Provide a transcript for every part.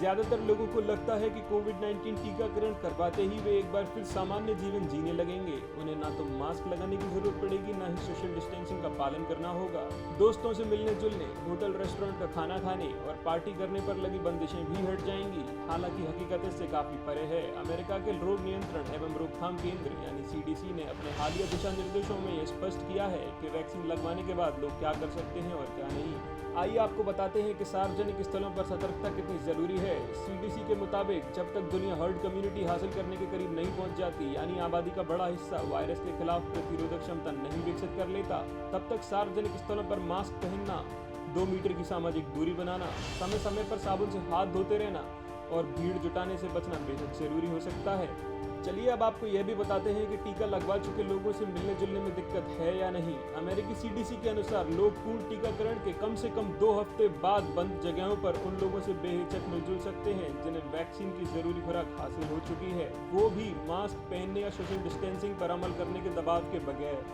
ज्यादातर लोगों को लगता है कि कोविड-19 टीकाकरण करवाते ही वे एक बार फिर सामान्य जीवन जीने लगेंगे। उन्हें ना तो मास्क लगाने की जरूरत पड़ेगी, ना ही सोशल डिस्टेंसिंग का पालन करना होगा। दोस्तों से मिलने जुलने, होटल रेस्टोरेंट का खाना खाने और पार्टी करने पर लगी बंदिशें भी हट जाएंगी। हालांकि हकीकत इससे काफी परे है। अमेरिका के रोग नियंत्रण एवं रोकथाम केंद्र यानी CDC ने अपने हालिया दिशा निर्देशों में यह स्पष्ट किया है कि वैक्सीन लगवाने के बाद लोग क्या कर सकते हैं और क्या नहीं। आइए आपको बताते हैं कि सार्वजनिक स्थलों पर सतर्कता कितनी जरूरी है। CDC के मुताबिक जब तक दुनिया हर्ड कम्युनिटी हासिल करने के करीब नहीं पहुंच जाती, यानी आबादी का बड़ा हिस्सा वायरस के खिलाफ प्रतिरोधक क्षमता नहीं विकसित कर लेता, तब तक सार्वजनिक स्थलों पर मास्क पहनना, 2 मीटर की सामाजिक दूरी बनाना, समय समय पर साबुन से हाथ धोते रहना और भीड़ जुटाने से बचना बेहद जरूरी हो सकता है। चलिए अब आपको यह भी बताते हैं कि टीका लगवा चुके लोगों से मिलने जुलने में दिक्कत है या नहीं। अमेरिकी CDC के अनुसार लोग पूर्ण टीकाकरण के कम से कम 2 हफ्ते बाद बंद जगहों पर उन लोगों से बेहिचक मिलजुल सकते हैं जिन्हें वैक्सीन की जरूरी खुराक हासिल हो चुकी है, वो भी मास्क पहनने या सोशल डिस्टेंसिंग पर अमल करने के दबाव के बगैर।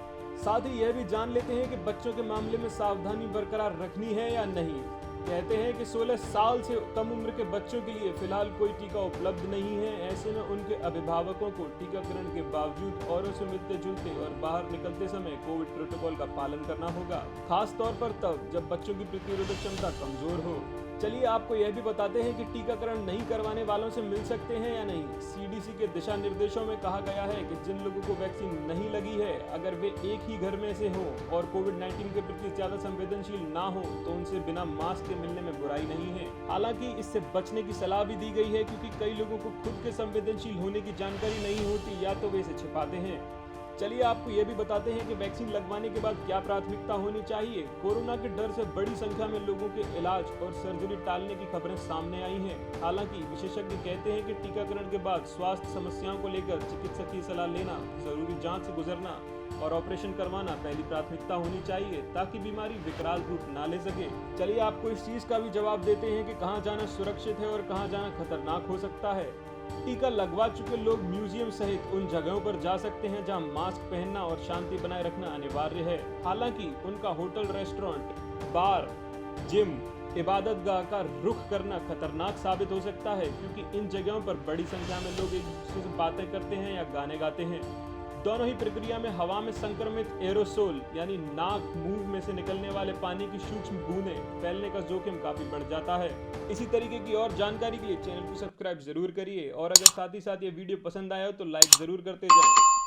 साथ ही यह भी जान लेते हैं कि बच्चों के मामले में सावधानी बरकरार रखनी है या नहीं। कहते हैं कि 16 साल से कम उम्र के बच्चों के लिए फिलहाल कोई टीका उपलब्ध नहीं है। ऐसे में उनके अभिभावकों को टीकाकरण के बावजूद औरों से मिलते जुलते और बाहर निकलते समय कोविड प्रोटोकॉल का पालन करना होगा, खास तौर पर तब जब बच्चों की प्रतिरोधक क्षमता कमजोर हो। चलिए आपको यह भी बताते हैं कि टीकाकरण नहीं करवाने वालों से मिल सकते हैं या नहीं। CDC के दिशा निर्देशों में कहा गया है कि जिन लोगों को वैक्सीन नहीं लगी है, अगर वे एक ही घर में से हों और कोविड-19 के प्रति ज्यादा संवेदनशील ना हो तो उनसे बिना मास्क के मिलने में बुराई नहीं है। हालांकि इससे बचने की सलाह भी दी गई है, क्योंकि कई लोगों को खुद के संवेदनशील होने की जानकारी नहीं होती या तो वे इसे छिपाते हैं। चलिए आपको यह भी बताते हैं कि वैक्सीन लगवाने के बाद क्या प्राथमिकता होनी चाहिए। कोरोना के डर से बड़ी संख्या में लोगों के इलाज और सर्जरी टालने की खबरें सामने आई हैं। हालांकि विशेषज्ञ कहते हैं कि टीकाकरण के बाद स्वास्थ्य समस्याओं को लेकर चिकित्सक की सलाह लेना, जरूरी जांच से गुजरना और ऑपरेशन करवाना पहली प्राथमिकता होनी चाहिए, ताकि बीमारी विकराल रूप ना ले सके। चलिए आपको इस चीज का भी जवाब देते हैं कि कहां जाना सुरक्षित है और कहां जाना खतरनाक हो सकता है। टीका लगवा चुके लोग म्यूजियम सहित उन जगहों पर जा सकते हैं जहां मास्क पहनना और शांति बनाए रखना अनिवार्य है। हालांकि उनका होटल, रेस्टोरेंट, बार, जिम, इबादतगाह का रुख करना खतरनाक साबित हो सकता है, क्योंकि इन जगहों पर बड़ी संख्या में लोग एक दूसरे से बातें करते हैं या गाने गाते हैं। दोनों ही प्रक्रिया में हवा में संक्रमित एरोसोल यानी नाक, मुंह में से निकलने वाले पानी की सूक्ष्म बूंदें फैलने का जोखिम काफी बढ़ जाता है। इसी तरीके की और जानकारी के लिए चैनल को सब्सक्राइब जरूर करिए और अगर साथ ही साथ ये वीडियो पसंद आया हो तो लाइक जरूर करते जाएं।